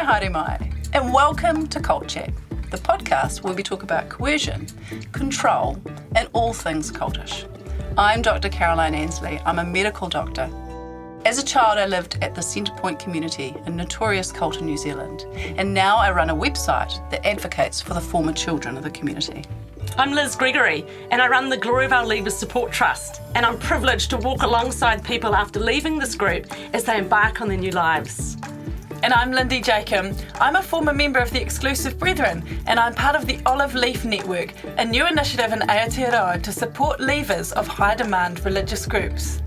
haere mai, and welcome to Cultic, the podcast where we talk about coercion, control, and all things cultish. I'm Dr. Caroline Ansley. I'm a medical doctor. As a child, I lived at the Centrepoint community, a notorious cult in New Zealand, and now I run a website that advocates for the former children of the community. I'm Liz Gregory, and I run the Glory of Our Leavers Support Trust, and I'm privileged to walk alongside people after leaving this group as they embark on their new lives. And I'm Lindy Jacob. I'm a former member of the Exclusive Brethren, and I'm part of the Olive Leaf Network, a new initiative in Aotearoa to support leavers of high-demand religious groups.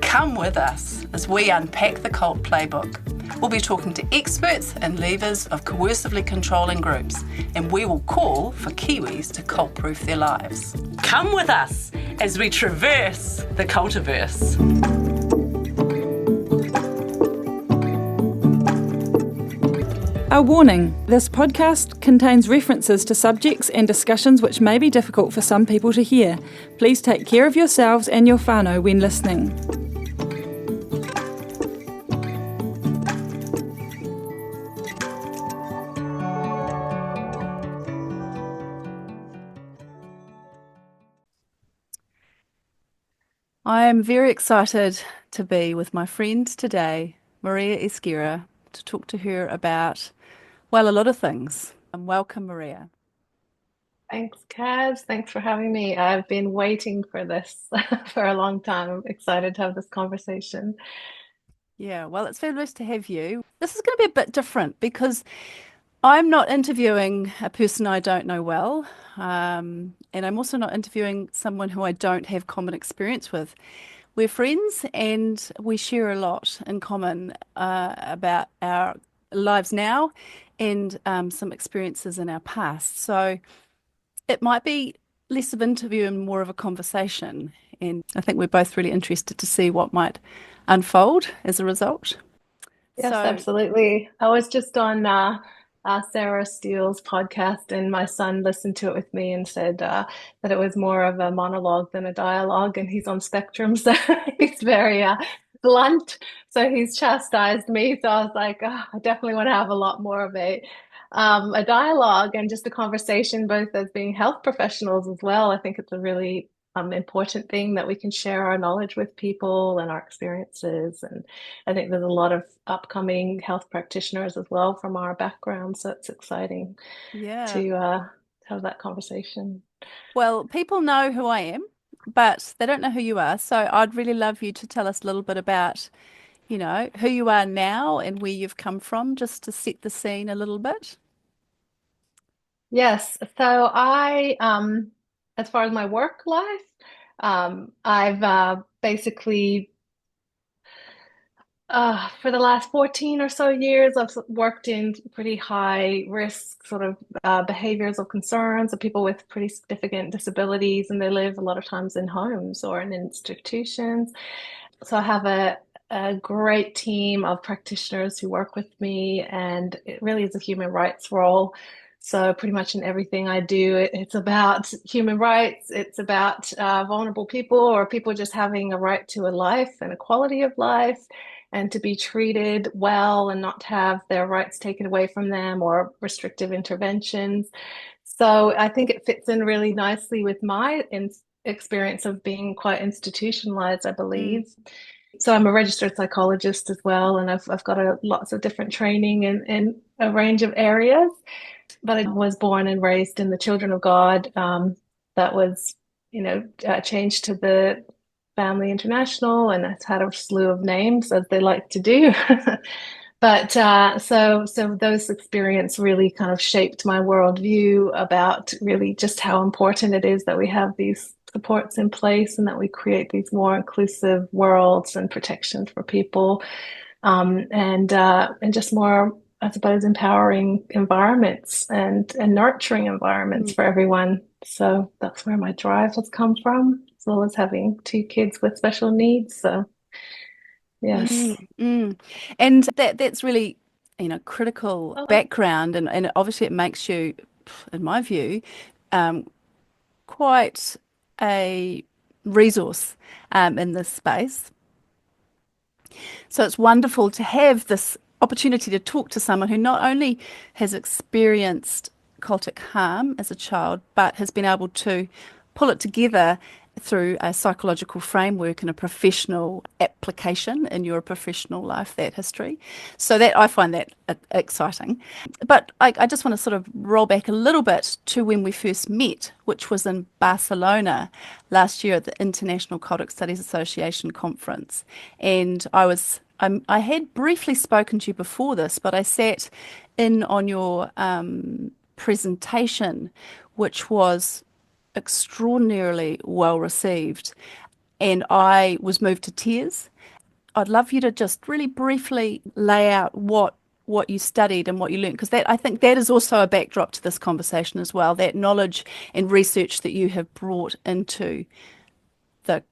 Come with us as we unpack the cult playbook. We'll be talking to experts and leavers of coercively controlling groups, and we will call for Kiwis to cult-proof their lives. Come with us as we traverse the cultiverse. A warning, this podcast contains references to subjects and discussions which may be difficult for some people to hear. Please take care of yourselves and your whānau when listening. I am very excited to be with my friend today, Maria Esguerra, to talk to her about, well, a lot of things. Welcome, Maria. Thanks, Kaz. Thanks for having me. I've been waiting for this for a long time. I'm excited to have this conversation. Yeah, well, it's fabulous to have you. This is going to be a bit different because I'm not interviewing a person I don't know well, and I'm also not interviewing someone who I don't have common experience with. We're friends and we share a lot in common about our lives now and some experiences in our past. So it might be less of an interview and more of a conversation. And I think we're both really interested to see what might unfold as a result. Yes, absolutely. I was just on Sarah Steele's podcast, and my son listened to it with me and said that it was more of a monologue than a dialogue, and he's on spectrum, so he's very blunt, so he's chastised me. So I was like, oh, I definitely want to have a lot more of a dialogue and just a conversation, both as being health professionals as well. I think it's a really important thing that we can share our knowledge with people and our experiences. And I think there's a lot of upcoming health practitioners as well from our background. So it's exciting to have that conversation. Well, people know who I am, but they don't know who you are. So I'd really love you to tell us a little bit about, you know, who you are now and where you've come from, just to set the scene a little bit. Yes. So I, as far as my work life, I've basically, for the last 14 or so years, I've worked in pretty high risk sort of behaviors of concerns of people with pretty significant disabilities, and they live a lot of times in homes or in institutions. So I have a great team of practitioners who work with me, and it really is a human rights role. So pretty much in everything I do, it's about human rights. It's about vulnerable people or people just having a right to a life and a quality of life, and to be treated well and not have their rights taken away from them or restrictive interventions. So I think it fits in really nicely with my experience of being quite institutionalized, I believe. So I'm a registered psychologist as well, and I've got lots of different training in a range of areas. But I was born and raised in the Children of God. That was, changed to the Family International, and it's had a slew of names, as they like to do. But so those experiences really kind of shaped my worldview about really just how important it is that we have these supports in place and that we create these more inclusive worlds and protections for people, and just more, I suppose, empowering environments and nurturing environments for everyone. So that's where my drive has come from, as well as having 2 kids with special needs. So yes. And that's really, critical background, and obviously it makes you, in my view, quite a resource in this space. So it's wonderful to have this opportunity to talk to someone who not only has experienced cultic harm as a child, but has been able to pull it together through a psychological framework and a professional application in your professional life, that history. So that I find that exciting. But I just want to sort of roll back a little bit to when we first met, which was in Barcelona last year at the International Cultic Studies Association conference. And I had briefly spoken to you before this, but I sat in on your presentation, which was extraordinarily well received, and I was moved to tears. I'd love you to just really briefly lay out what you studied and what you learned, because that I think that is also a backdrop to this conversation as well, that knowledge and research that you have brought into the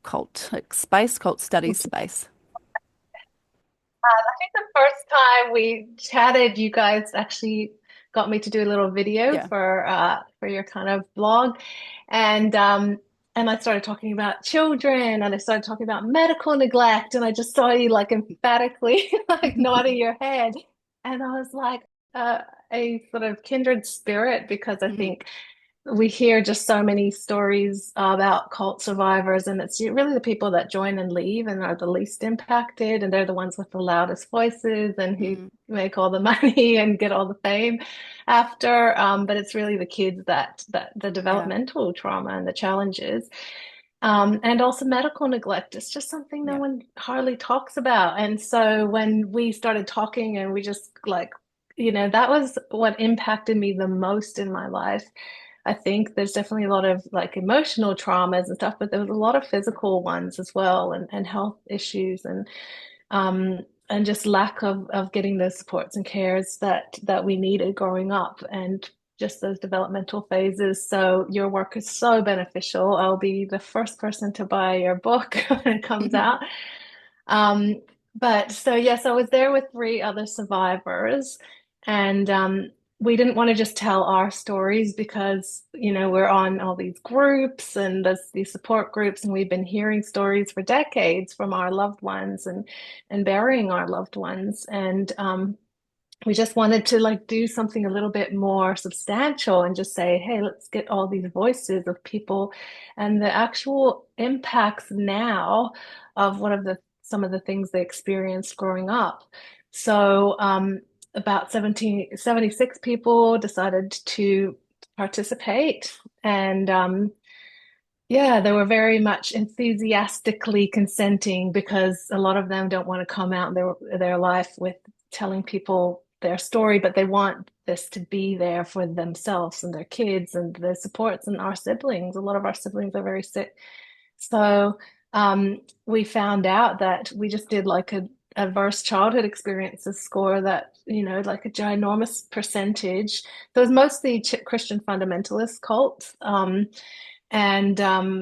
cult studies space. I think the first time we chatted, you guys actually got me to do a little video for your kind of blog, and I started talking about children, and I started talking about medical neglect, and I just saw you like emphatically like nodding your head, and I was like a sort of kindred spirit, because I think we hear just so many stories about cult survivors, and it's really the people that join and leave and are the least impacted, and they're the ones with the loudest voices and who make all the money and get all the fame after. But it's really the kids that the developmental trauma and the challenges. And also medical neglect. It's just something no one hardly talks about. And so when we started talking, and we just like, that was what impacted me the most in my life. I think there's definitely a lot of like emotional traumas and stuff, but there was a lot of physical ones as well, and health issues, and just lack of getting those supports and cares that we needed growing up, and just those developmental phases. So your work is so beneficial. I'll be the first person to buy your book when it comes out. But so yes, I was there with 3 other survivors, and we didn't want to just tell our stories, because we're on all these groups and there's these support groups, and we've been hearing stories for decades from our loved ones, and burying our loved ones, and we just wanted to like do something a little bit more substantial, and just say, hey, let's get all these voices of people and the actual impacts now of some of the things they experienced growing up. So about 76 people decided to participate, and they were very much enthusiastically consenting, because a lot of them don't want to come out in their life with telling people their story, but they want this to be there for themselves and their kids and their supports, and our siblings. A lot of our siblings are very sick. So we found out that we just did like a adverse childhood experiences score that, like a ginormous percentage. So it was mostly Christian fundamentalist cults, and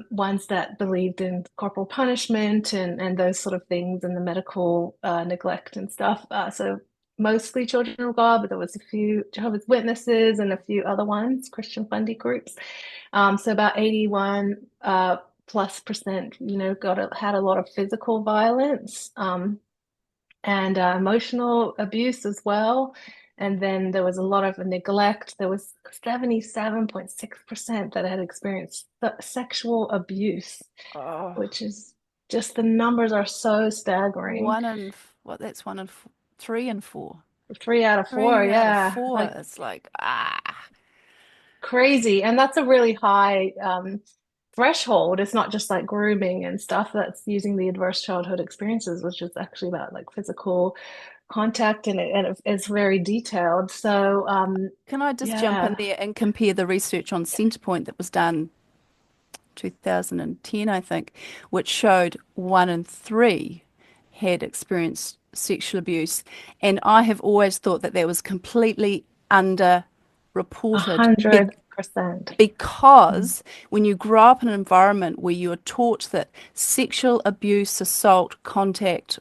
ones that believed in corporal punishment and those sort of things, and the medical neglect and stuff. So mostly Children of God, but there was a few Jehovah's Witnesses and a few other ones, Christian funding groups. So about 81 +% had a lot of physical violence, and emotional abuse as well. And then there was a lot of neglect. There was 77.6% that had experienced sexual abuse, which is just, the numbers are so staggering. That's 1 in 3 and 4. 3 out of 4, yeah. 4. Like, it's like crazy. And that's a really high threshold. It's not just like grooming and stuff. That's using the adverse childhood experiences, which is actually about like physical contact, and it's very detailed. So can I just jump in there and compare the research on Centrepoint that was done 2010, I think, which showed 1 in 3 had experienced sexual abuse, and I have always thought that was completely underreported. 100%. Because when you grow up in an environment where you are taught that sexual abuse, assault, contact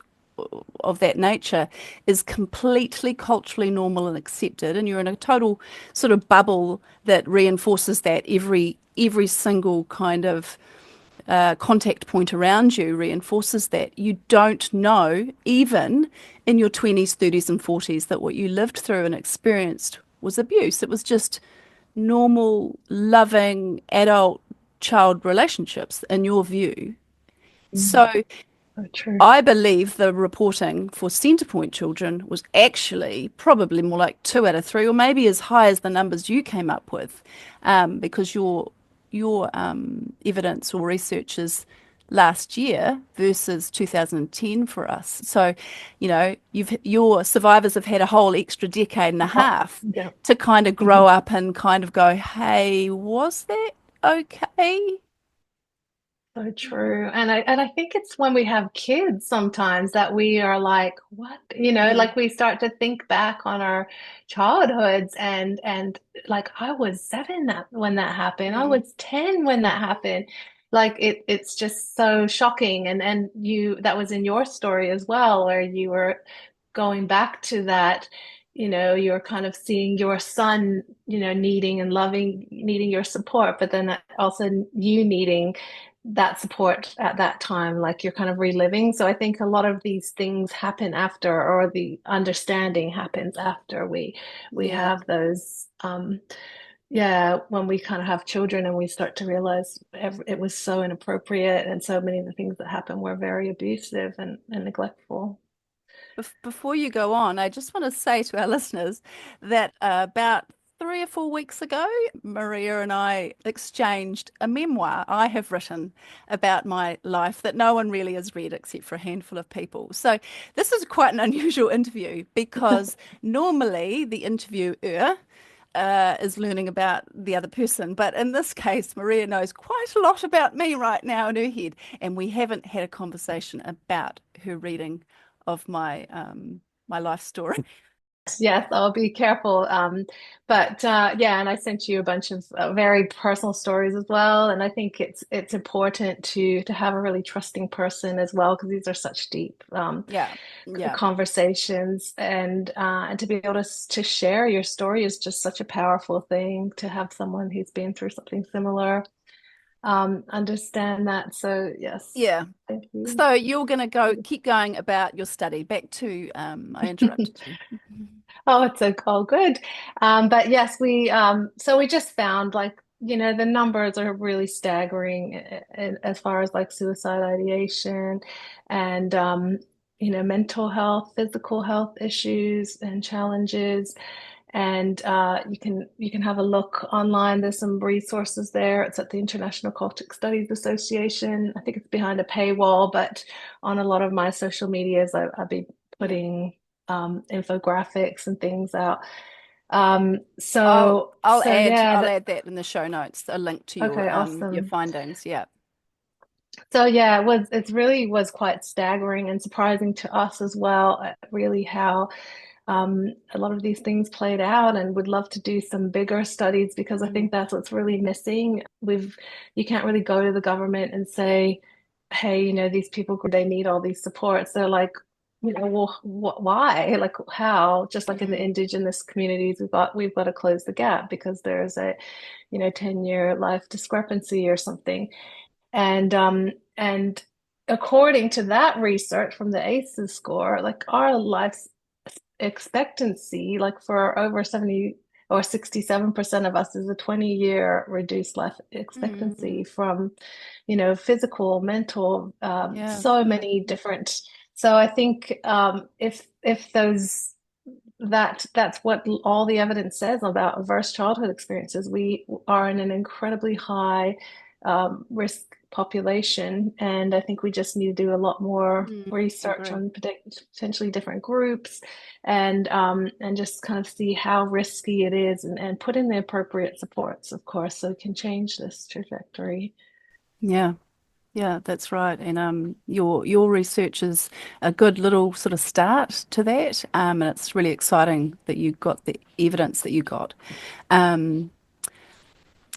of that nature is completely culturally normal and accepted, and you're in a total sort of bubble that reinforces that every single kind of contact point around you reinforces that. You don't know, even in your 20s, 30s, and 40s, that what you lived through and experienced was abuse. It was just normal, loving adult child relationships, in your view. Mm, So so true. I believe the reporting for Centrepoint children was actually probably more like 2 out of 3, or maybe as high as the numbers you came up with, because your evidence or research is last year versus 2010 for us. So, your survivors have had a whole extra decade and a Oh, half yeah. to kind of grow up and kind of go, hey, was that okay? So true. And I think it's when we have kids sometimes that we are like, what? Mm, Like we start to think back on our childhoods and like I was 7 when that happened. I mm, was 10 when that happened. Like it's just so shocking. And you that was in your story as well, where you were going back to that, you're kind of seeing your son, needing and loving, needing your support, but then also you needing that support at that time, like you're kind of reliving. So I think a lot of these things happen after, or the understanding happens after we yeah. have those yeah, when we kind of have children and we start to realize it was so inappropriate, and so many of the things that happen were very abusive and neglectful. Before you go on, I just want to say to our listeners that about 3 or 4 weeks ago, Maria and I exchanged a memoir I have written about my life that no one really has read except for a handful of people. So this is quite an unusual interview, because normally the interviewer is learning about the other person. But in this case, Maria knows quite a lot about me right now in her head, and we haven't had a conversation about her reading of my life story. Yes, I'll be careful. But yeah, and I sent you a bunch of very personal stories as well. And I think it's important to have a really trusting person as well, because these are such deep Yeah, yeah. conversations, and to be able to share your story is just such a powerful thing. To have someone who's been through something similar understand that. So yes, Yeah. thank you. So you're going to keep going about your study. Back to, I interrupted you. Oh, it's all good. But yes, so we just found, like, the numbers are really staggering as far as like suicide ideation and mental health, physical health issues and challenges. And you can have a look online. There's some resources there. It's at the International Cultic Studies Association. I think it's behind a paywall, but on a lot of my social medias, I'll be Yeah. putting infographics and things out. I'll So I'll so add yeah, I'll add that in the show notes, a link to okay, your awesome. findings. Yeah. So yeah, it really was quite staggering and surprising to us as well, really how a lot of these things played out, and would love to do some bigger studies, because I Mm, think that's what's really missing. You can't really go to the government and say, hey, these people, they need all these supports. They're like, well, why? Like, how? Just like in the mm, indigenous communities, we've got to close the gap because there's a 10-year life discrepancy or something. And according to that research from the ACEs score, like our life expectancy, like for over 70 or 67% of us, is a 20-year reduced life expectancy mm, from, physical, mental, yeah. so many different. So I think if that's what all the evidence says about adverse childhood experiences. We are in an incredibly high risk population, and I think we just need to do a lot more research Agree. on potentially different groups, and just kind of see how risky it is, and put in the appropriate supports, of course, so we can change this trajectory. Yeah. Yeah, that's right. And your research is a good little sort of start to that. And it's really exciting that you got the evidence that you got. Um,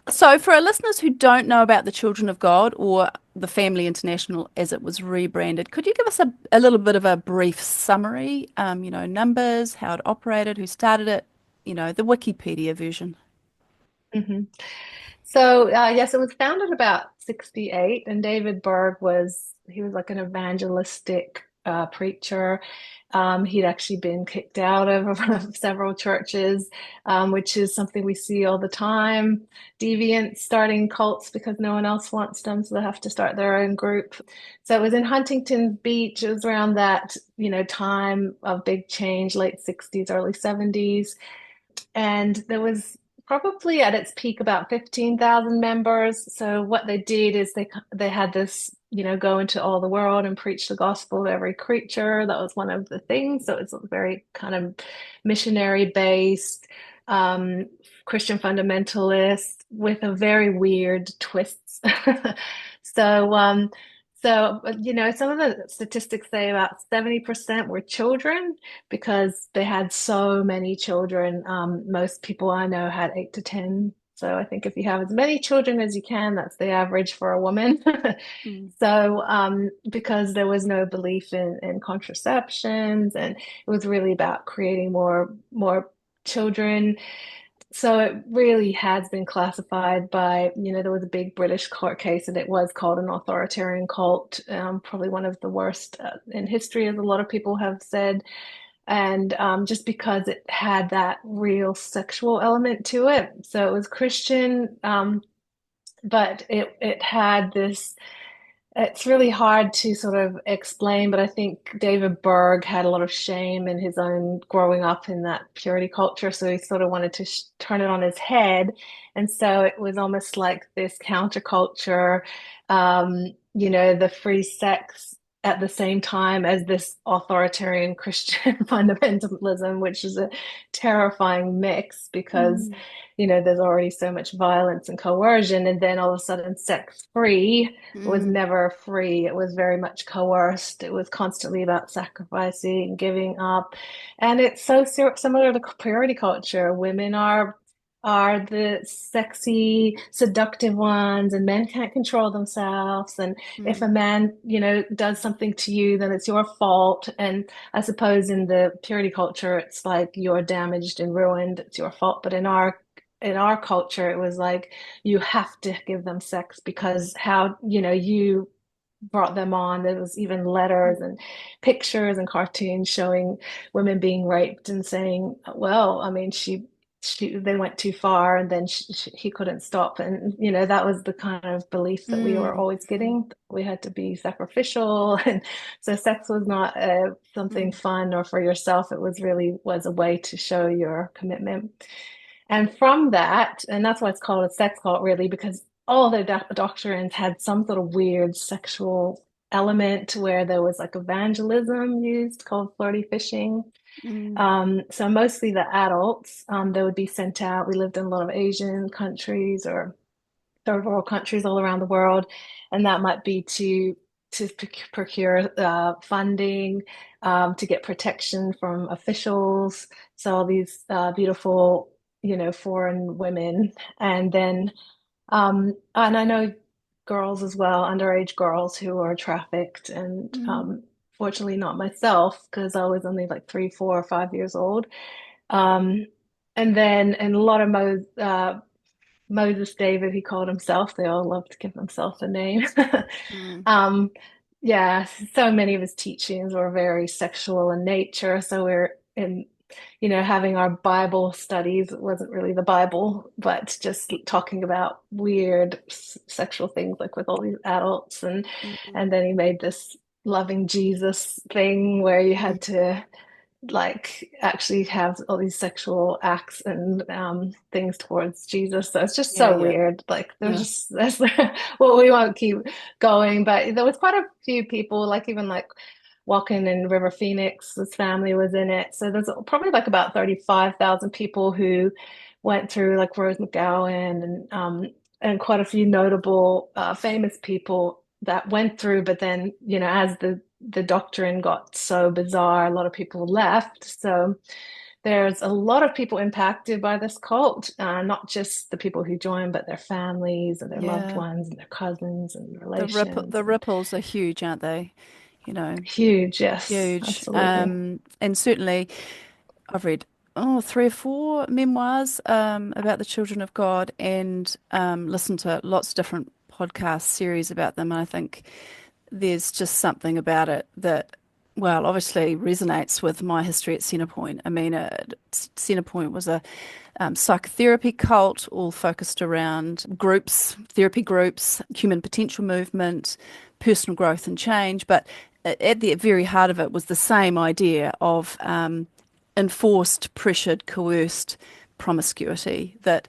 so for our listeners who don't know about the Children of God, or the Family International as it was rebranded, could you give us a little bit of a brief summary? Numbers, how it operated, who started it, the Wikipedia version. Mhm. So, yes, it was founded about 68, and David Berg he was like an evangelistic preacher. He'd actually been kicked out of several churches, which is something we see all the time. Deviants starting cults because no one else wants them, so they have to start their own group. So it was in Huntington Beach. It was around that, time of big change, late 60s, early 70s. And there was probably at its peak about 15,000 members. So what they did is they had this, go into all the world and preach the gospel to every creature. That was one of the things. So it's very kind of missionary based, Christian fundamentalist with a very weird twist. So some of the statistics say about 70% were children because they had so many children. Most people I know had 8 to 10. So I think if you have as many children as you can, that's the average for a woman. So because there was no belief in contraceptions, and it was really about creating more children. So it really has been classified by, there was a big British court case and it was called an authoritarian cult, probably one of the worst in history, as a lot of people have said. And just because it had that real sexual element to it. So it was Christian, but it had this. It's really hard to sort of explain, but I think David Berg had a lot of shame in his own growing up in that purity culture. So he sort of wanted to turn it on his head. And so it was almost like this counterculture, the free sex at the same time as this authoritarian Christian fundamentalism, which is a terrifying mix because there's already so much violence and coercion, and then all of a sudden sex free was never free. It was very much coerced. It was constantly about sacrificing, giving up. And it's so similar to purity culture. Women are the sexy, seductive ones, and men can't control themselves. And if a man, does something to you, then it's your fault. And I suppose in the purity culture, it's like you're damaged and ruined, it's your fault. But in our culture, it was like you have to give them sex because how, you brought them on. There was even letters and pictures and cartoons showing women being raped and saying, well, I mean, they went too far and then he couldn't stop. And, that was the kind of belief that we were always getting. We had to be sacrificial. And so sex was not something fun or for yourself. It was a way to show your commitment. And from that, and that's why it's called a sex cult, really, because all the doctrines had some sort of weird sexual element where there was like evangelism used called flirty fishing. So mostly the adults, they would be sent out. We lived in a lot of Asian countries or third world countries all around the world, and that might be to procure funding, to get protection from officials. So all these beautiful, foreign women, and then and I know girls as well, underage girls who are trafficked, and fortunately not myself because I was only like 3, 4, or 5 years old. And a lot of Moses David, he called himself. They all love to give themselves a name. Yeah, so many of his teachings were very sexual in nature. So we're in, having our Bible studies. It wasn't really the Bible, but just talking about weird sexual things like with all these adults. And then he made this loving Jesus thing where you had to like actually have all these sexual acts and things towards Jesus. So it's just so weird. Like that's well, we won't keep going, but there was quite a few people, like even like walking in River Phoenix, his family was in it. So there's probably like about 35,000 people who went through, like Rose McGowan and quite a few notable famous people that went through. But then, as the doctrine got so bizarre, a lot of people left. So there's a lot of people impacted by this cult, not just the people who joined, but their families and their loved ones and their cousins and relations. The ripples are huge, aren't they? Huge, yes, Huge. absolutely. And certainly I've read 3 or 4 memoirs about the children of God and listened to lots of different podcast series about them. And I think there's just something about it that, well, obviously resonates with my history at Centrepoint. I mean, Centrepoint was a psychotherapy cult, all focused around groups, therapy groups, human potential movement, personal growth and change. But at the very heart of it was the same idea of enforced, pressured, coerced promiscuity that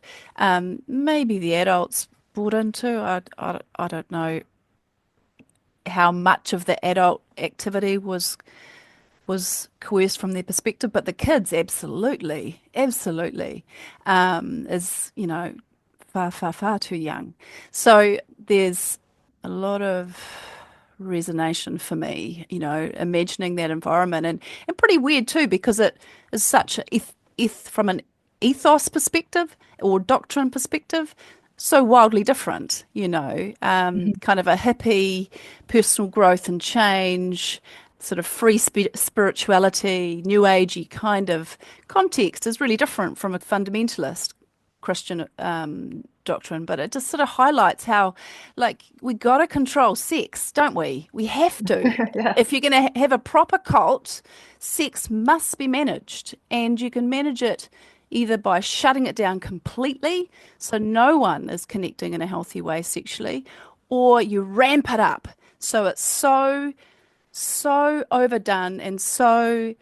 maybe the adults bought into. I don't know how much of the adult activity was coerced from their perspective, but the kids absolutely, absolutely, is, far, far, far too young. So there's a lot of resonation for me, imagining that environment, and pretty weird too, because it is such a from an ethos perspective or doctrine perspective, so wildly different, kind of a hippie, personal growth and change, sort of free spirituality, new agey kind of context is really different from a fundamentalist Christian doctrine. But it just sort of highlights how, like, we got to control sex, don't we? We have to. Yeah. If you're going to have a proper cult, sex must be managed, and you can manage it either by shutting it down completely so no one is connecting in a healthy way sexually, or you ramp it up so it's so overdone and so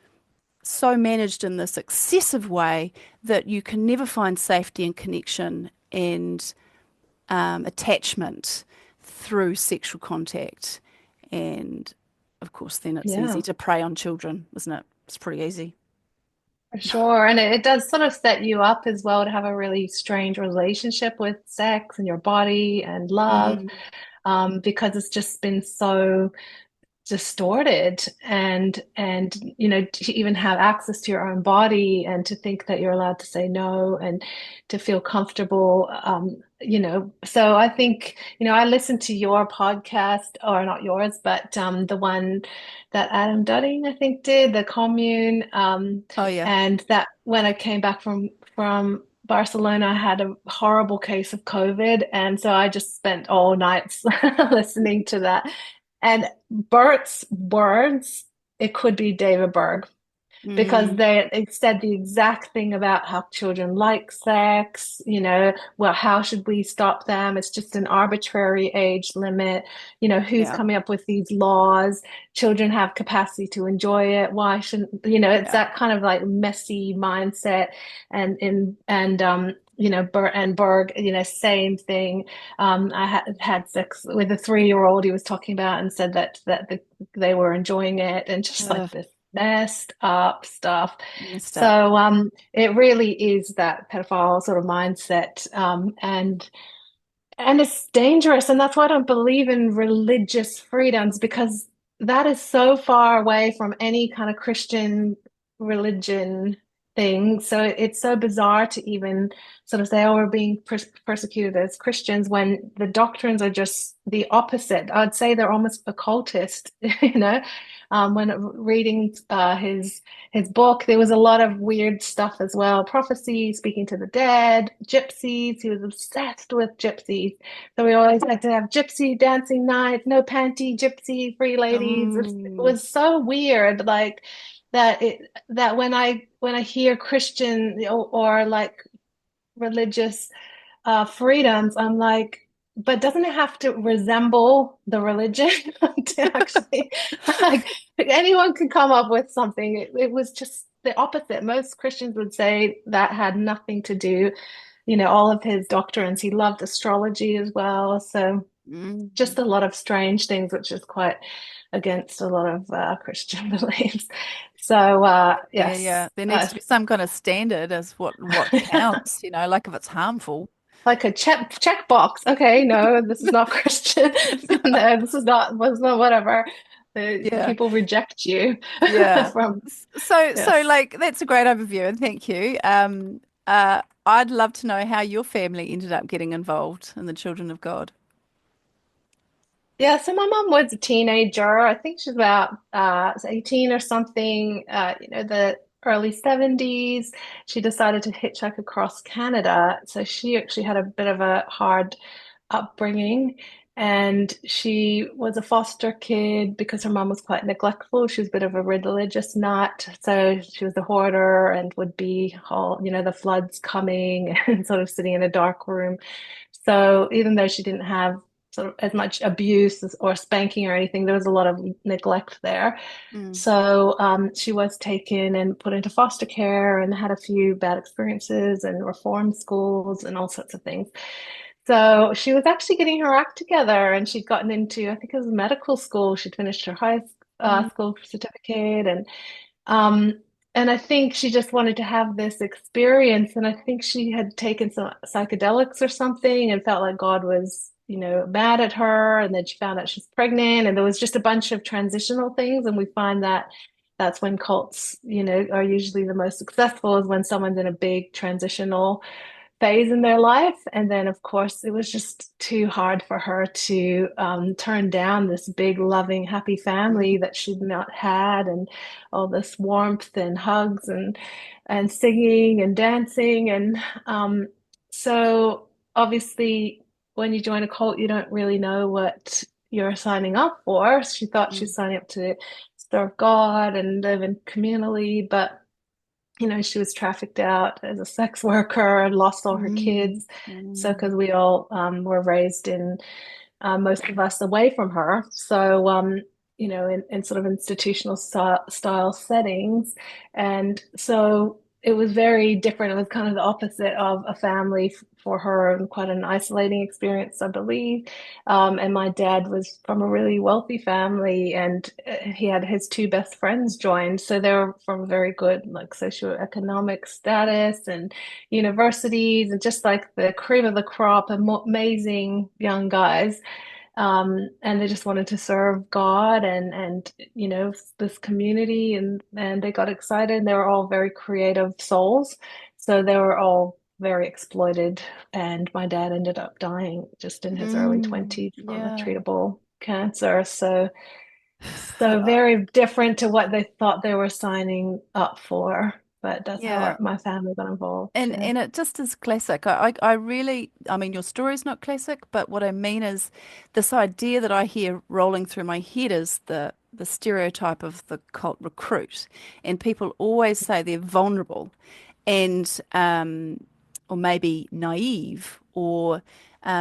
managed in this excessive way that you can never find safety and connection and attachment through sexual contact. And of course, then it's Yeah. easy to prey on children, isn't it? It's pretty easy. For sure. And it does sort of set you up as well to have a really strange relationship with sex and your body and love, Mm, because it's just been so distorted, and to even have access to your own body and to think that you're allowed to say no and to feel comfortable, so I think, I listened to your podcast, or not yours, but the one that Adam Dudding I think did, the commune, oh yeah. and that when I came back from Barcelona, I had a horrible case of COVID, and so I just spent all nights listening to that. And Bert's words, it could be David Berg, because Mm, they said the exact thing about how children like sex, well, how should we stop them? It's just an arbitrary age limit. Who's yeah, coming up with these laws? Children have capacity to enjoy it. Why shouldn't, it's yeah. that kind of like messy mindset. Bert and Berg, same thing. I had sex with a 3-year-old he was talking about, and said they were enjoying it, and just like Ugh, this messed up stuff. messed up. So it really is that pedophile sort of mindset, and it's dangerous, and that's why I don't believe in religious freedoms, because that is so far away from any kind of Christian religion thing. So it's so bizarre to even sort of say, oh, we're being persecuted as Christians, when the doctrines are just the opposite. I'd say they're almost occultist, when reading his book, there was a lot of weird stuff as well. Prophecy, speaking to the dead, gypsies. He was obsessed with gypsies. So we always like to have gypsy dancing nights, no panty, gypsy, free ladies. It Mm, was so weird, like that when I hear Christian, or like religious freedoms, I'm like, but doesn't it have to resemble the religion to actually, like, anyone could come up with something. It was just the opposite. Most Christians would say that had nothing to do, all of his doctrines. He loved astrology as well. So mm. just a lot of strange things, which is quite against a lot of Christian beliefs. So Yeah, yeah. yes, There needs to be some kind of standard as what counts, like if it's harmful. like a check box. Okay, no, this is not Christian. No, this is not, was not whatever. Yeah, People reject you yeah. from, So yes. like that's a great overview and thank you. I'd love to know how your family ended up getting involved in the Children of God. Yeah, so my mom was a teenager. I think she's about 18 or something, the early 70s. She decided to hitchhike across Canada. So she actually had a bit of a hard upbringing. And she was a foster kid because her mom was quite neglectful. She was a bit of a religious nut. So she was a hoarder and would be all, the floods coming and sort of sitting in a dark room. So even though she didn't have sort of as much abuse or spanking or anything, there was a lot of neglect there. Mm. So she was taken and put into foster care and had a few bad experiences and reform schools and all sorts of things. So she was actually getting her act together and she'd gotten into, I think it was medical school. She'd finished her high Mm. school certificate um, and I think she just wanted to have this experience. And I think she had taken some psychedelics or something and felt like God was, mad at her. And then she found out she's pregnant. And there was just a bunch of transitional things. And we find that that's when cults, are usually the most successful, is when someone's in a big transitional phase in their life. And then, of course, it was just too hard for her to turn down this big, loving, happy family that she'd not had, and all this warmth and hugs and singing and dancing. And so, obviously, when you join a cult, you don't really know what you're signing up for. She thought she Mm. was signing up to serve God and live in communally, but she was trafficked out as a sex worker and lost all her Mm. kids. So, Mm. because we all were raised in, most of us away from her. So, in sort of institutional style settings. And so it was very different. It was kind of the opposite of a family for her, and quite an isolating experience, I believe. And my dad was from a really wealthy family, and he had his two best friends joined. So they were from a very good, like, socioeconomic status and universities, and just like the cream of the crop, and amazing young guys. And they just wanted to serve God and this community, and they got excited. And they were all very creative souls, so they were all very exploited. And my dad ended up dying just in his early Mm. 20s from a Yeah. treatable cancer. So very different to what they thought they were signing up for. But that's how Yeah. my family got involved. Yeah. And it just is classic. I really, I mean, your story's not classic, but what I mean is this idea that I hear rolling through my head is the stereotype of the cult recruit. And people always say they're vulnerable and or maybe naive or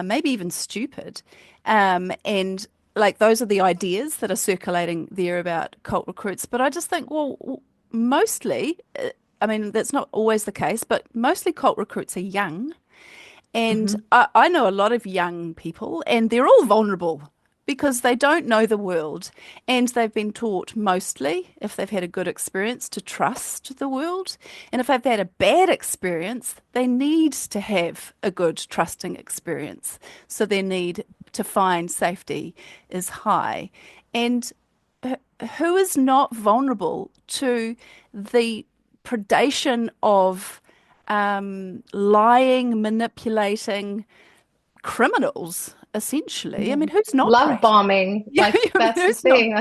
maybe even stupid. And like those are the ideas that are circulating there about cult recruits. But I just think, well, mostly. I mean, that's not always the case, but mostly cult recruits are young. And Hmm. I know a lot of young people, and they're all vulnerable because they don't know the world. And they've been taught mostly, if they've had a good experience, to trust the world. And if they've had a bad experience, they need to have a good trusting experience. So their need to find safety is high. And who is not vulnerable to the predation of lying, manipulating criminals, essentially? I Yeah. mean, who's not Love prey? bombing, Yeah, like I mean, that's the who's not? thing.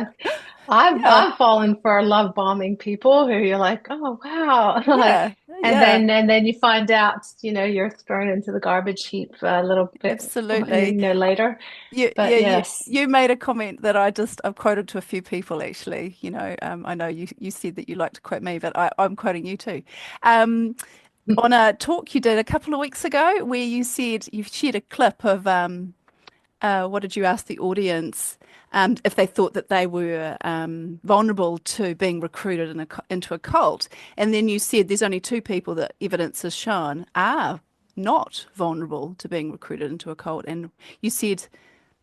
I've Yeah, I've fallen for love bombing people who you're like, oh wow, like, yeah, and yeah, then you find out, you're thrown into the garbage heap a little bit, absolutely. later. Yeah, But yes. you made a comment that I've quoted to a few people actually. I know you said that you like to quote me, but I'm quoting you too. Um, on a talk you did a couple of weeks ago where you said you shared a clip of what did you ask the audience if they thought that they were vulnerable to being recruited into a cult, and then you said there's only two people that evidence has shown are not vulnerable to being recruited into a cult, and you said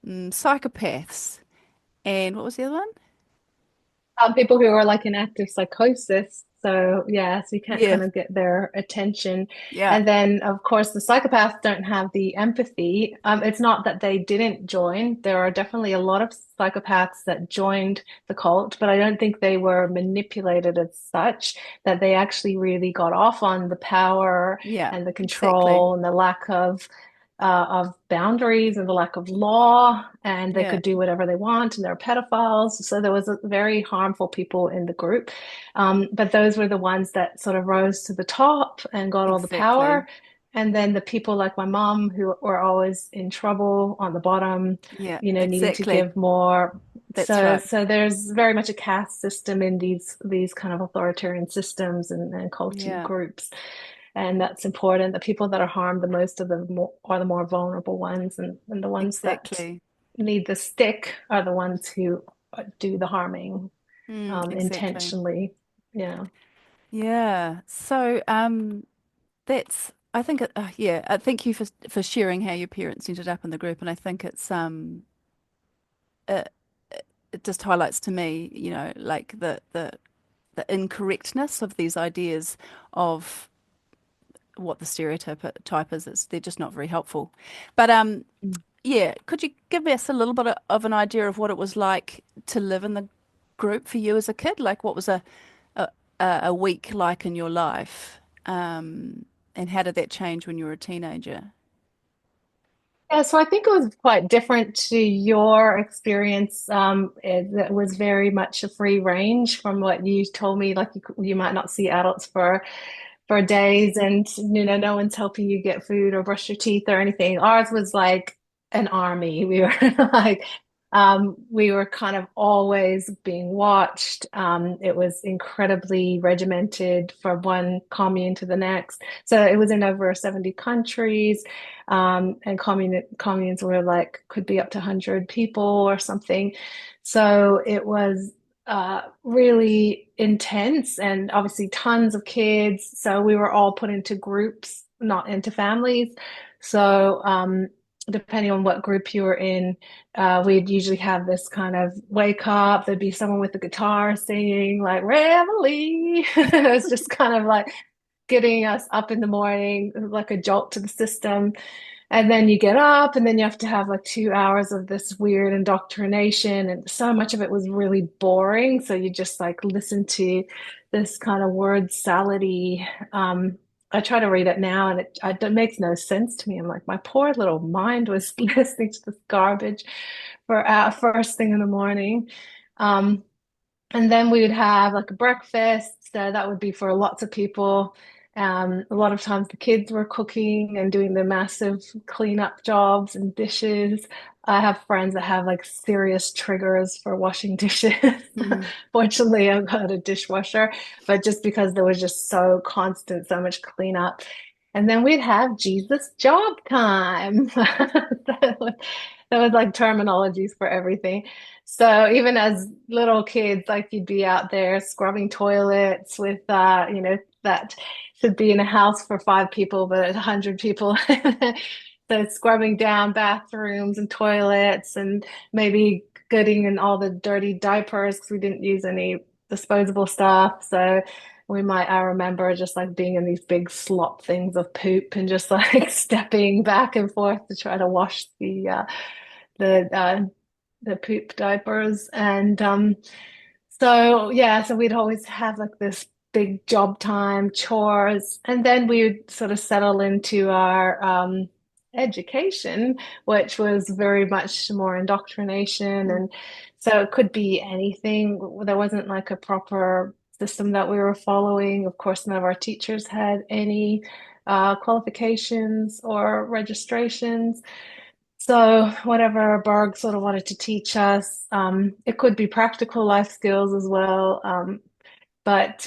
psychopaths, and what was the other one? People who are like in active psychosis. So yeah, so you can't Yeah, kind of get their attention. yeah, And then of course the psychopaths don't have the empathy. It's not that they didn't join. There are definitely a lot of psychopaths that joined the cult, but I don't think they were manipulated as such, that they actually really got off on the power yeah, and the exactly. control and the lack of boundaries and the lack of law, and they Yeah, could do whatever they want, and they're pedophiles. So there was very harmful people in the group. But those were the ones that sort of rose to the top and got all the exactly. power. And then the people like my mom who were always in trouble on the bottom, Yeah, needing to exactly. give more. That's So right. so there's very much a caste system in these kind of authoritarian systems and cultic Yeah, groups. And that's important. The people that are harmed the most are the more vulnerable ones, and the ones that exactly. need the stick are the ones who do the harming Exactly. intentionally. Yeah. Yeah. So, that's, I think, yeah, thank you for sharing how your parents ended up in the group. And I think it, it just highlights to me, like the incorrectness of these ideas of what the stereotype is. They're just not very helpful. But yeah, could you give us a little bit of an idea of what it was like to live in the group for you as a kid? Like, what was a, a week like in your life? And how did that change when you were a teenager? Yeah, so I think it was quite different to your experience. It was very much a free range from what you told me. Like you might not see adults for days, and no one's helping you get food or brush your teeth or anything. Ours was like an army. We were like we were kind of always being watched. It was incredibly regimented from one commune to the next. So it was in over 70 countries. And communes were like could be up to 100 people or something. So it was really intense and obviously tons of kids. So we were all put into groups, not into families. So depending on what group you were in, we'd usually have this kind of wake up. There'd be someone with a guitar singing like Reveille. It was just kind of like getting us up in the morning, like a jolt to the system. And then you get up, and then you have to have like 2 hours of this weird indoctrination. And so much of it was really boring. So you just like listen to this kind of word salady. I try to read it now, and it makes no sense to me. I'm like, my poor little mind was listening to this garbage for first thing in the morning. Um, and then we would have like a breakfast. So that would be for lots of people. A lot of times the kids were cooking and doing the massive cleanup jobs and dishes. I have friends that have like serious triggers for washing dishes. Mm. Fortunately, I've got a dishwasher, but just because there was just so constant, so much cleanup. And then we'd have Jesus job time. That was like terminologies for everything. So even as little kids, like you'd be out there scrubbing toilets with, that should be in a house for 5 people, but 100 people. So scrubbing down bathrooms and toilets and maybe getting in all the dirty diapers because we didn't use any disposable stuff. So I remember just like being in these big slop things of poop and just like stepping back and forth to try to wash the the poop diapers. And so yeah, so we'd always have like this big job time, chores, and then we would sort of settle into our education, which was very much more indoctrination. Mm. And so it could be anything. There wasn't like a proper system that we were following. Of course, none of our teachers had any qualifications or registrations. So whatever Berg sort of wanted to teach us, it could be practical life skills as well. But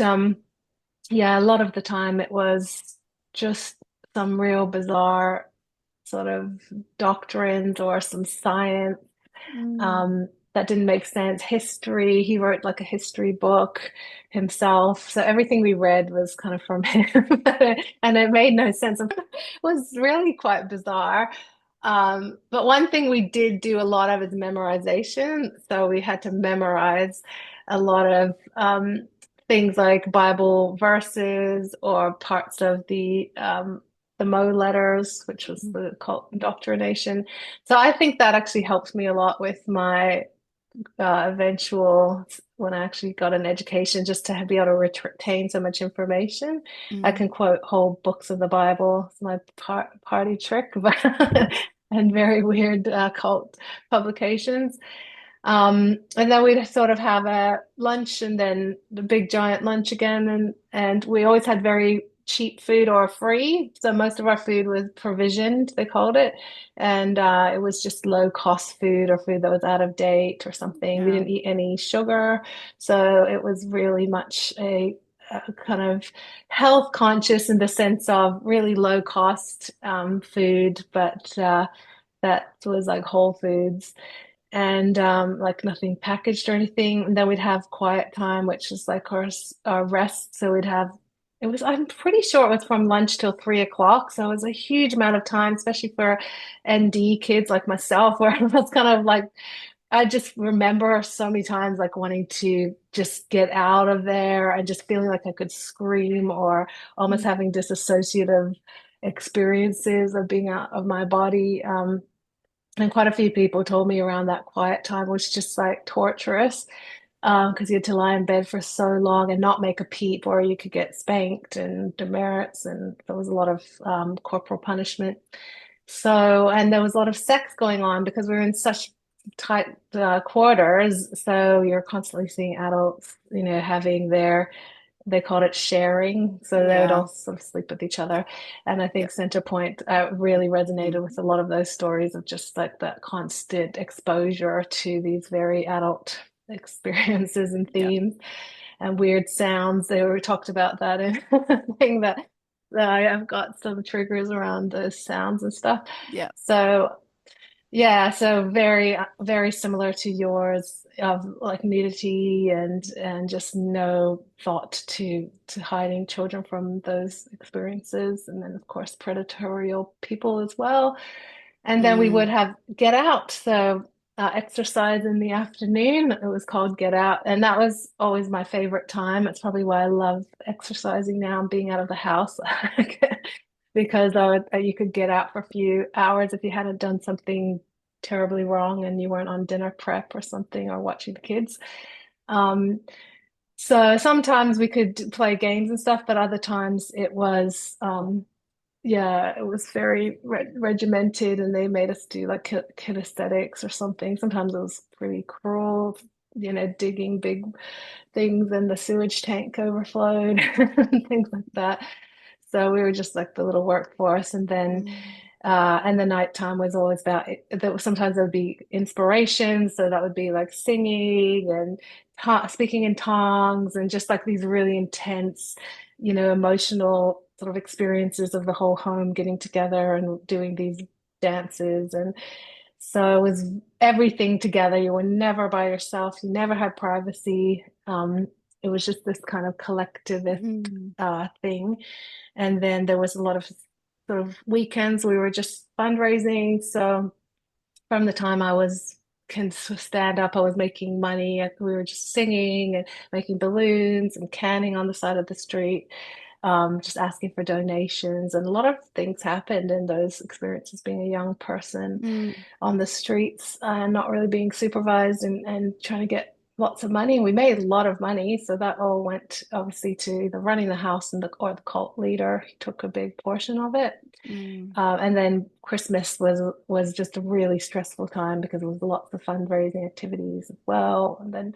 yeah, a lot of the time it was just some real bizarre sort of doctrines or some science Mm. that didn't make sense. History, he wrote like a history book himself. So everything we read was kind of from him, and it made no sense. It was really quite bizarre. But one thing we did do a lot of is memorization. So we had to memorize a lot of things like Bible verses or parts of the Mo letters, which was Mm. the cult indoctrination. So I think that actually helped me a lot with my eventual when I actually got an education, just to be able to retain so much information. I Mm. can quote whole books of the Bible. It's my party trick, but and very weird cult publications. And then we'd sort of have a lunch and then the big giant lunch again. And we always had very cheap food or free. So most of our food was provisioned, they called it. And it was just low cost food or food that was out of date or something. We Yeah. didn't eat any sugar. So it was really much a kind of health conscious in the sense of really low cost food, but that was like whole foods and like nothing packaged or anything. And then we'd have quiet time, which is like our rest. So we'd have it was I'm pretty sure it was from lunch till 3 o'clock. So it was a huge amount of time, especially for ND kids like myself, where it was kind of like I just remember so many times like wanting to just get out of there and just feeling like I could scream or almost having disassociative experiences of being out of my body. And quite a few people told me around that quiet time was just like torturous because you had to lie in bed for so long and not make a peep, or you could get spanked and demerits, and there was a lot of corporal punishment. So, and there was a lot of sex going on because we were in such tight quarters. So you're constantly seeing adults, having they called it sharing. So they would Yeah. all sort of sleep with each other. And I Yeah. think Center Point really resonated Mm. with a lot of those stories of just like that constant exposure to these very adult experiences and Yeah. themes and weird sounds. They were talked about that in thing that I have got some triggers around those sounds and stuff. Yeah. So yeah, so very very similar to yours of like nudity and just no thought to hiding children from those experiences, and then of course predatorial people as well. And then we would Mm. have get out, so exercise in the afternoon. It was called get out, and that was always my favorite time. It's probably why I love exercising now and being out of the house. Because you could get out for a few hours if you hadn't done something terribly wrong and you weren't on dinner prep or something or watching the kids. Um, so sometimes we could play games and stuff, but other times it was, yeah, it was very regimented and they made us do like kinesthetics or something. Sometimes it was pretty cruel, digging big things and the sewage tank overflowed and things like that. So we were just like the little workforce, Mm. and the nighttime was always about it. Sometimes there would be inspiration, so that would be like singing and speaking in tongues, and just like these really intense, emotional sort of experiences of the whole home getting together and doing these dances, and so it was everything together. You were never by yourself. You never had privacy. It was just this kind of collectivist Mm. thing. And then there was a lot of sort of weekends we were just fundraising. So from the time I was can stand up, I was making money. We were just singing and making balloons and canning on the side of the street, just asking for donations. And a lot of things happened in those experiences being a young person Mm. on the streets and not really being supervised and trying to get lots of money. We made a lot of money, so that all went obviously to either running the house or the cult leader. He took a big portion of it. Mm. And then Christmas was just a really stressful time because there was lots of fundraising activities as well. And then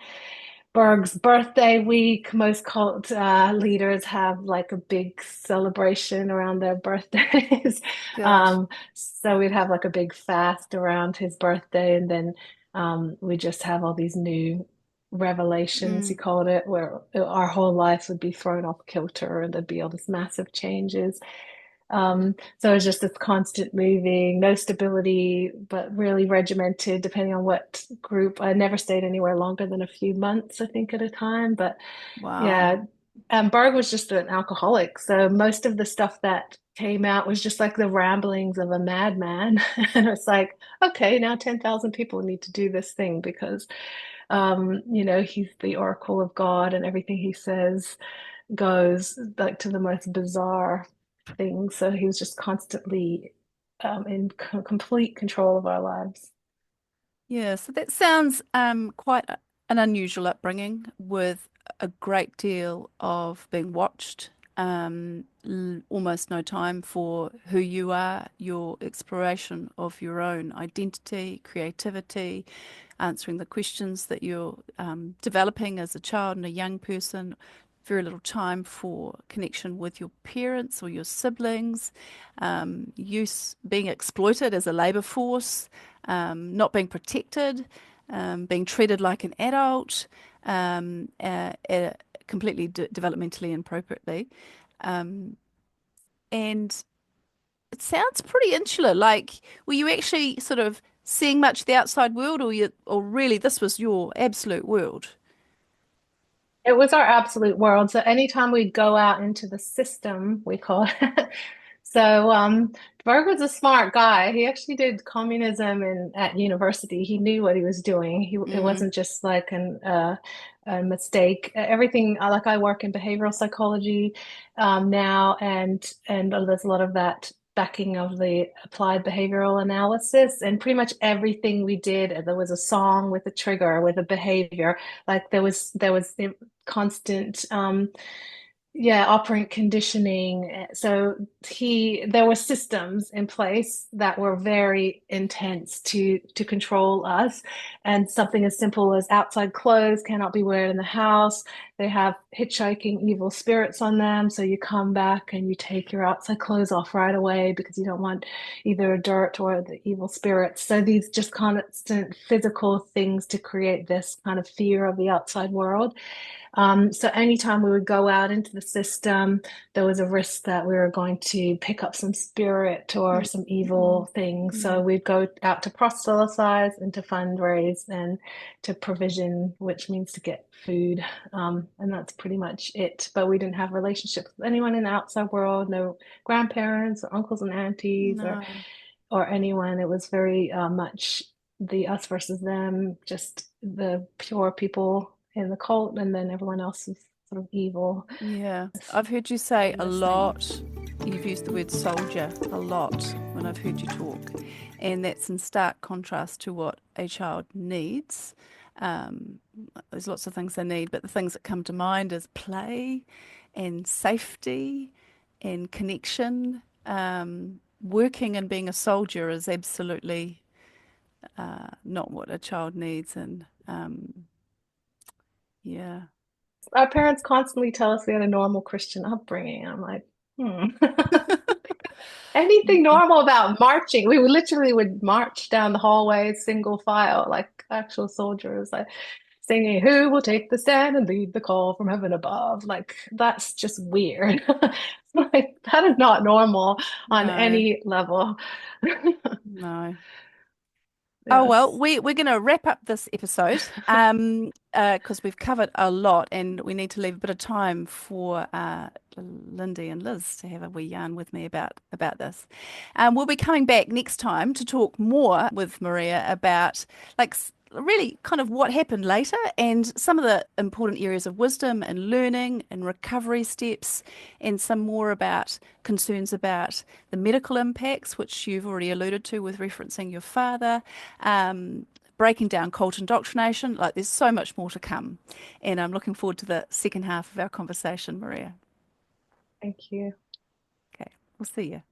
Berg's birthday week, most cult leaders have like a big celebration around their birthdays. Gosh. So we'd have like a big fast around his birthday, and then we just have all these new revelations, he Mm. called it, where our whole life would be thrown off kilter and there'd be all these massive changes. So it's just this constant moving, no stability, but really regimented depending on what group. I never stayed anywhere longer than a few months, I think, at a time. But Wow. yeah, Berg was just an alcoholic. So most of the stuff that came out was just like the ramblings of a madman. And it's like, okay, now 10,000 people need to do this thing because, he's the oracle of God and everything he says goes like to the most bizarre things. So he was just constantly in complete control of our lives. Yeah, so that sounds quite an unusual upbringing with a great deal of being watched, almost no time for who you are, your exploration of your own identity, creativity, answering the questions that you're developing as a child and a young person, very little time for connection with your parents or your siblings, use being exploited as a labour force, not being protected, being treated like an adult, completely developmentally inappropriately. And it sounds pretty insular. Like, were you actually sort of seeing much of the outside world, or really this was your absolute world? It was our absolute world. So anytime we go out into the system, we call it. So Berg was a smart guy. He actually did communism at university. He knew what he was doing. It Mm, wasn't just like a mistake. Everything, like I work in behavioral psychology now, and there's a lot of that backing of the applied behavioral analysis. And pretty much everything we did, there was a song with a trigger, with a behavior. Like there was constant operant conditioning. So there were systems in place that were very intense to control us. And something as simple as outside clothes cannot be worn in the house. They have hitchhiking evil spirits on them. So you come back and you take your outside clothes off right away because you don't want either dirt or the evil spirits. So these just constant physical things to create this kind of fear of the outside world. So anytime we would go out into the system, there was a risk that we were going to pick up some spirit or some evil things. So we'd go out to proselytize and to fundraise and to provision, which means to get food. And that's pretty much it. But we didn't have relationships with anyone in the outside world, no grandparents or uncles and aunties no. or anyone. It was very much the us versus them, just the pure people in the cult, and then everyone else is sort of evil. Yeah. I've heard you say a Listening. lot. You've used the word soldier a lot when I've heard you talk. And that's in stark contrast to what a child needs. Um, there's lots of things they need, but the things that come to mind is play and safety and connection. Working and being a soldier is absolutely not what a child needs. And yeah. Our parents constantly tell us we had a normal Christian upbringing. I'm like, anything normal about marching? We literally would march down the hallway, single file, like actual soldiers, like singing, "Who will take the stand and lead the call from heaven above?" Like that's just weird. Like that is not normal on No, any level. no. Oh well, Yes. we're going to wrap up this episode because we've covered a lot, and we need to leave a bit of time for Lindy and Liz to have a wee yarn with me about this. We'll be coming back next time to talk more with Maria about really kind of what happened later and some of the important areas of wisdom and learning and recovery steps, and some more about concerns about the medical impacts, which you've already alluded to with referencing your father, breaking down cult indoctrination. Like there's so much more to come. And I'm looking forward to the second half of our conversation, Maria. Thank you. Okay, we'll see you.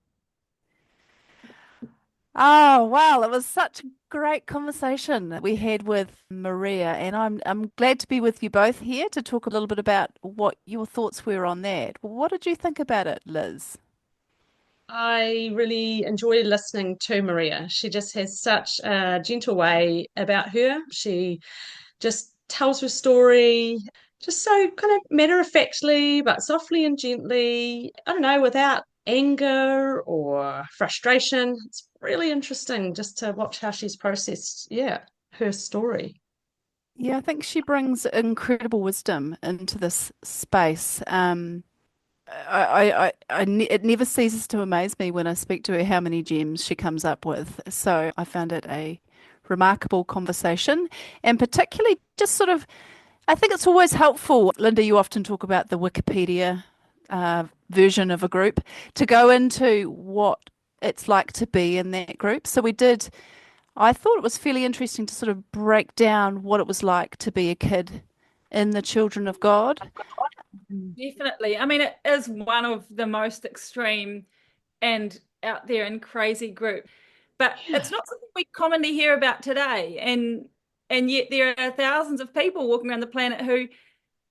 Oh, wow. It was such a great conversation that we had with Maria, and I'm glad to be with you both here to talk a little bit about what your thoughts were on that. What did you think about it, Liz? I really enjoyed listening to Maria. She just has such a gentle way about her. She just tells her story just so kind of matter of factly, but softly and gently. I don't know, without anger or frustration. It's really interesting just to watch how she's processed, yeah, her story. Yeah, I think she brings incredible wisdom into this space. It never ceases to amaze me when I speak to her how many gems she comes up with. So I found it a remarkable conversation, and particularly just sort of, I think it's always helpful. Linda, you often talk about the Wikipedia version of a group to go into what it's like to be in that group. So we did, I thought it was fairly interesting to sort of break down what it was like to be a kid in the Children of God. Definitely. I mean, it is one of the most extreme and out there and crazy group, but Yeah. it's not something we commonly hear about today. And yet there are thousands of people walking around the planet who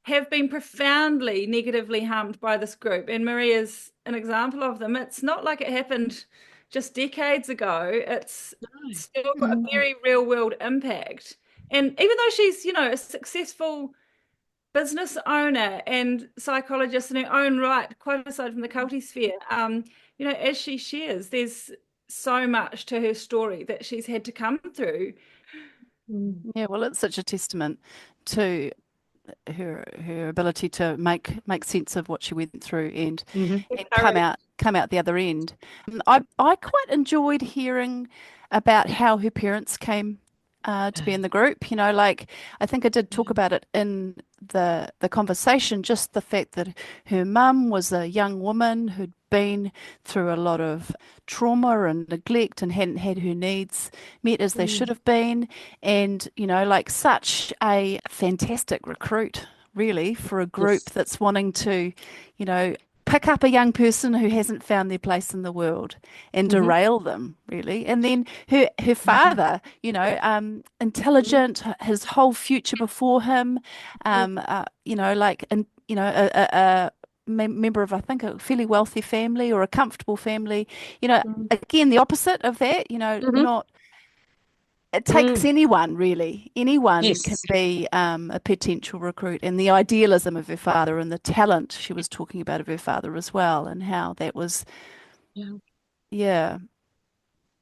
have been profoundly negatively harmed by this group. And Maria's an example of them. It's not like it happened just decades ago. It's still got a very real world impact. And even though she's, a successful business owner and psychologist in her own right, quite aside from the culty sphere, as she shares, there's so much to her story that she's had to come through. Yeah, well, it's such a testament to her ability to make sense of what she went through and come out the other end. I quite enjoyed hearing about how her parents came to be in the group. Like I think I did talk about it in the conversation, just the fact that her mum was a young woman who'd been through a lot of trauma and neglect and hadn't had her needs met as they should have been. And, like such a fantastic recruit, really, for a group that's wanting to, pick up a young person who hasn't found their place in the world and derail them, really. And then her father, intelligent, his whole future before him, a member of, I think, a fairly wealthy family or a comfortable family, again, the opposite of that, not, it takes anyone, really. Anyone can be a potential recruit. And the idealism of her father and the talent she was talking about of her father as well, and how that was,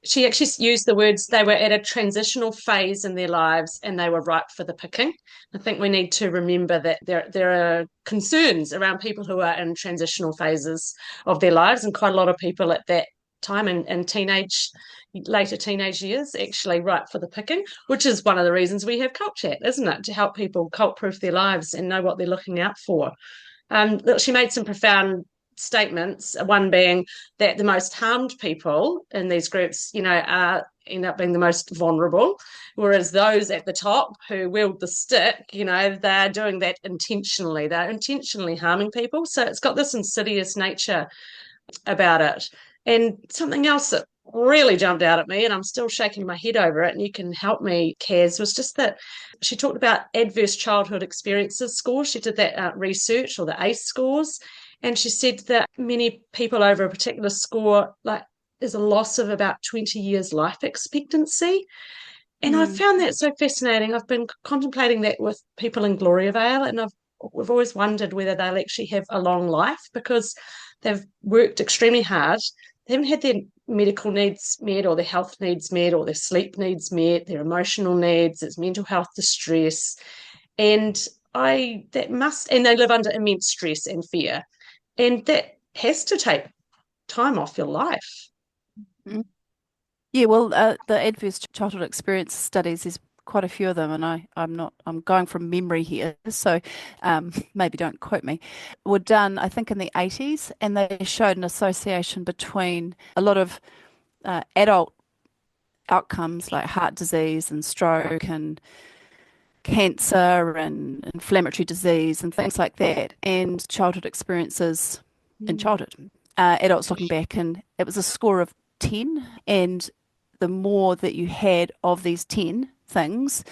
She actually used the words, they were at a transitional phase in their lives and they were ripe for the picking. I think we need to remember that there are concerns around people who are in transitional phases of their lives, and quite a lot of people at that time in later teenage years actually ripe for the picking, which is one of the reasons we have Cult Chat, isn't it? To help people cult-proof their lives and know what they're looking out for. She made some profound statements, one being that the most harmed people in these groups, end up being the most vulnerable, whereas those at the top who wield the stick, they're doing that intentionally. They're intentionally harming people. So it's got this insidious nature about it. And something else that really jumped out at me, and I'm still shaking my head over it, and you can help me, Kaz, was just that she talked about adverse childhood experiences scores. She did that research, or the ACE scores, and she said that many people over a particular score, there's a loss of about 20 years life expectancy. And I found that so fascinating. I've been contemplating that with people in Gloriavale, and we've always wondered whether they'll actually have a long life because they've worked extremely hard. They haven't had their medical needs met, or their health needs met, or their sleep needs met, their emotional needs, there's mental health distress. And they live under immense stress and fear. And that has to take time off your life. Yeah, well, the adverse childhood experience studies, there's quite a few of them, and I'm going from memory here, so maybe don't quote me, were done, I think, in the 80s, and they showed an association between a lot of adult outcomes like heart disease and stroke and cancer and inflammatory disease and things like that, and childhood experiences in childhood. Adults looking back, and it was a score of 10, and the more that you had of these 10 things,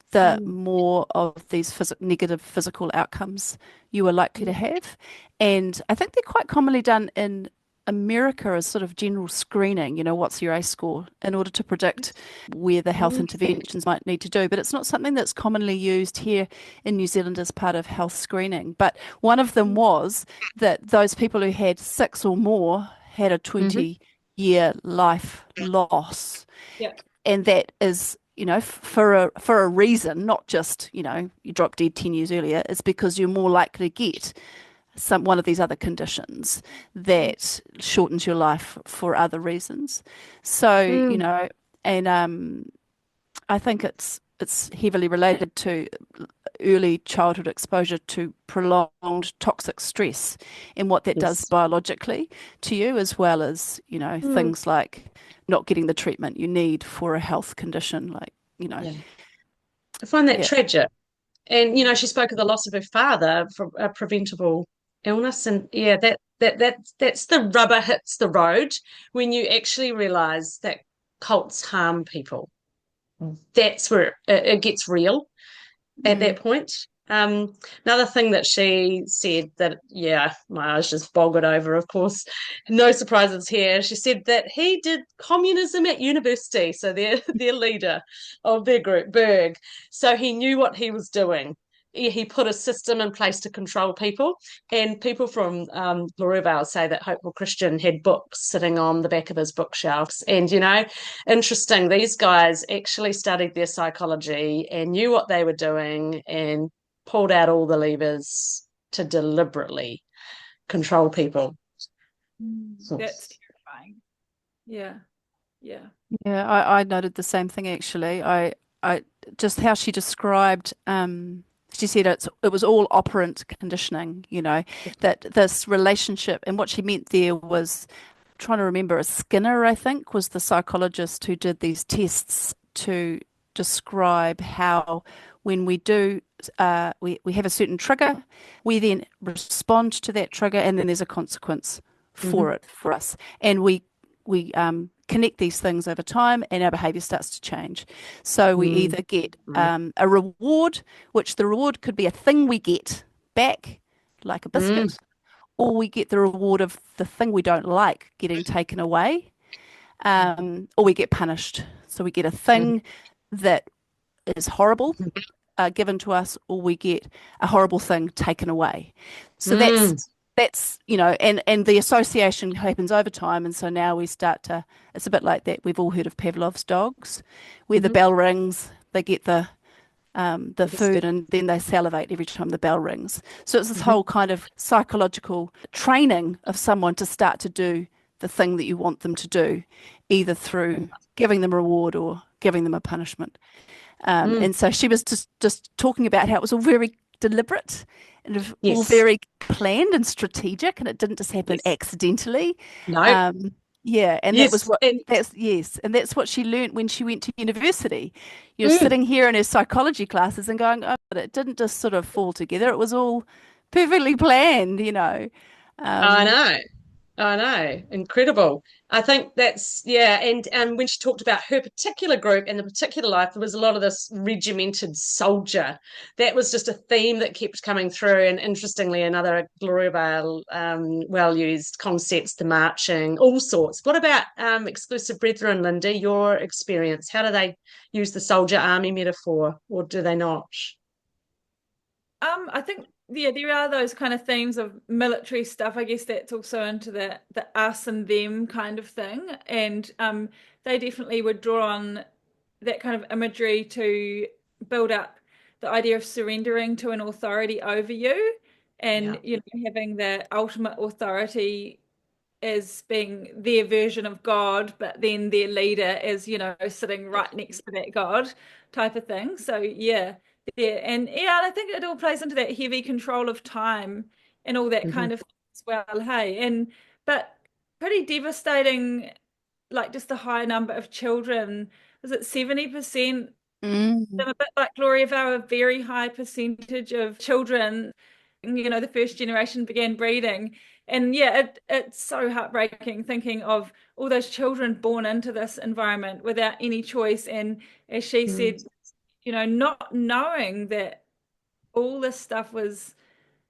the more of these negative physical outcomes you were likely to have. And I think they're quite commonly done in America as sort of general screening, what's your ACE score, in order to predict where the health interventions might need to do. But it's not something that's commonly used here in New Zealand as part of health screening. But one of them was that those people who had 6 or more had a 20-year life loss. And that is, for a reason, not just, you drop dead 10 years earlier. It's because you're more likely to get one of these other conditions that shortens your life for other reasons. So, and I think it's heavily related to early childhood exposure to prolonged toxic stress and what that does biologically to you, as well as, things like not getting the treatment you need for a health condition, I find that tragic. And, she spoke of the loss of her father for a preventable illness. And that's the rubber hits the road when you actually realise that cults harm people. That's where it gets real at that point. Another thing that she said that, yeah, my eyes just boggled over, of course, no surprises here. She said that he did communism at university, so their leader of their group, Berg. So he knew what he was doing. He put a system in place to control people. And people from Gloriavale say that Hopeful Christian had books sitting on the back of his bookshelves. And, interesting, these guys actually studied their psychology and knew what they were doing and pulled out all the levers to deliberately control people. That's terrifying. Yeah. Yeah. Yeah, I noted the same thing actually. I just how she described she said it was all operant conditioning, that this relationship, and what she meant there was trying to remember, a Skinner, I think, was the psychologist who did these tests to describe how when we do we have a certain trigger, we then respond to that trigger, and then there's a consequence for it for us, and we connect these things over time, and our behavior starts to change. So we either get a reward, which the reward could be a thing we get back, like a biscuit, or we get the reward of the thing we don't like getting taken away, or we get punished. So we get a thing that is horrible given to us, or we get a horrible thing taken away. So that's and the association happens over time, and so now we start to, it's a bit like that. We've all heard of Pavlov's dogs, where the bell rings, they get the food, and then they salivate every time the bell rings. So it's this whole kind of psychological training of someone to start to do the thing that you want them to do, either through giving them a reward or giving them a punishment. And so she was just talking about how it was all very deliberate and all very planned and strategic, and it didn't just happen accidentally. No. And that was that's what she learned when she went to university. You're sitting here in her psychology classes and going, oh, but it didn't just sort of fall together. It was all perfectly planned, I know. Incredible. I think that's, and when she talked about her particular group and the particular life, there was a lot of this regimented soldier. That was just a theme that kept coming through. And interestingly, another Gloriavale well-used concepts, the marching, all sorts. What about Exclusive Brethren, Lindy, your experience? How do they use the soldier army metaphor, or do they not? I think there are those kind of themes of military stuff. I guess that's also into the us and them kind of thing, and they definitely would draw on that kind of imagery to build up the idea of surrendering to an authority over you, and having the ultimate authority as being their version of God, but then their leader is sitting right next to that God type of thing. So and I think it all plays into that heavy control of time and all that kind of thing as well. Hey, but pretty devastating, like just the high number of children. Was it 70%? A bit like Gloriavale, a very high percentage of children, the first generation began breeding. And it's so heartbreaking thinking of all those children born into this environment without any choice. And as she said, not knowing that all this stuff was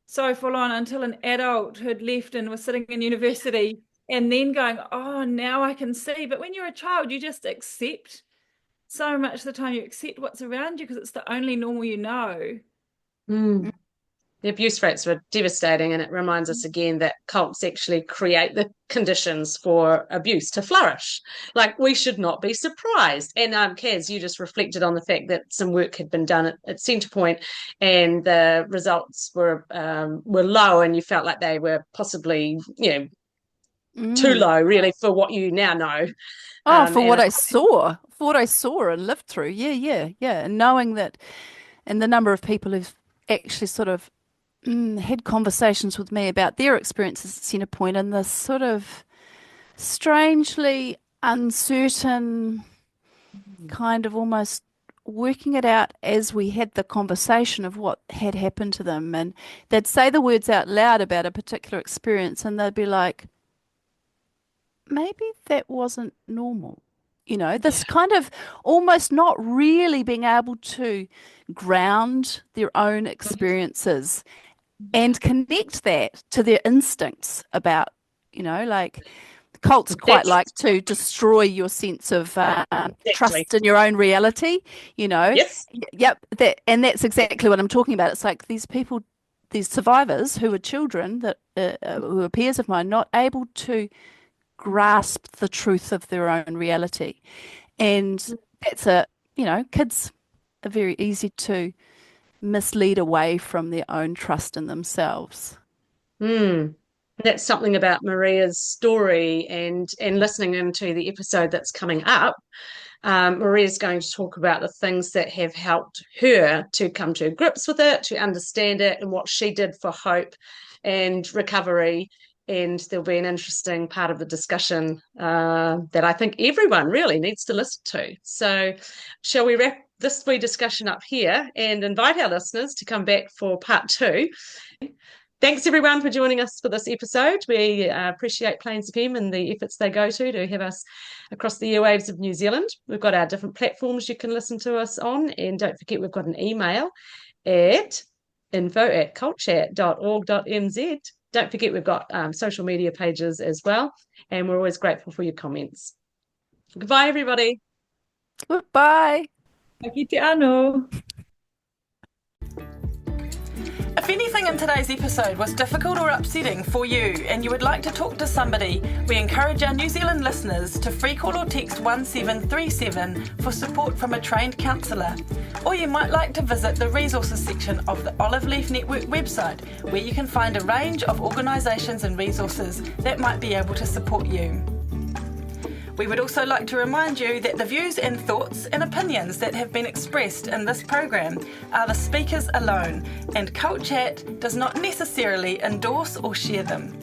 so full on until an adult had left and was sitting in university, and then going, oh, now I can see. But when you're a child, you just accept so much of the time. You accept what's around you because it's the only normal you know. The abuse rates were devastating, and it reminds us again that cults actually create the conditions for abuse to flourish. Like, we should not be surprised. And Kaz, you just reflected on the fact that some work had been done at Centrepoint, and the results were low, and you felt like they were possibly, too low, really, for what you now know. For what I saw and lived through. And knowing that, and the number of people who've actually sort of had conversations with me about their experiences at Centrepoint, and this sort of strangely uncertain kind of almost working it out as we had the conversation of what had happened to them. And they'd say the words out loud about a particular experience, and they'd be like, maybe that wasn't normal. this kind of almost not really being able to ground their own experiences and connect that to their instincts about, like cults quite like to destroy your sense of trust in your own reality, Yes. Yep. That's exactly what I'm talking about. It's like these people, these survivors who are children that who are peers of mine, not able to grasp the truth of their own reality. And that's kids are very easy to mislead away from their own trust in themselves. That's something about Maria's story, and listening into the episode that's coming up. Maria's going to talk about the things that have helped her to come to grips with it, to understand it, and what she did for hope and recovery. And there'll be an interesting part of the discussion that I think everyone really needs to listen to. So shall we wrap this wee discussion up here and invite our listeners to come back for part 2? Thanks, everyone, for joining us for this episode. We appreciate Plains FM and the efforts they go to have us across the airwaves of New Zealand. We've got our different platforms you can listen to us on. And don't forget, we've got an email at info@cultchat.org.nz. Don't forget, we've got social media pages as well. And we're always grateful for your comments. Goodbye, everybody. Goodbye. Aki te ano. If anything in today's episode was difficult or upsetting for you and you would like to talk to somebody, we encourage our New Zealand listeners to free call or text 1737 for support from a trained counsellor. Or you might like to visit the resources section of the Olive Leaf Network website, where you can find a range of organisations and resources that might be able to support you. We would also like to remind you that the views and thoughts and opinions that have been expressed in this program are the speakers alone, and Cult Chat does not necessarily endorse or share them.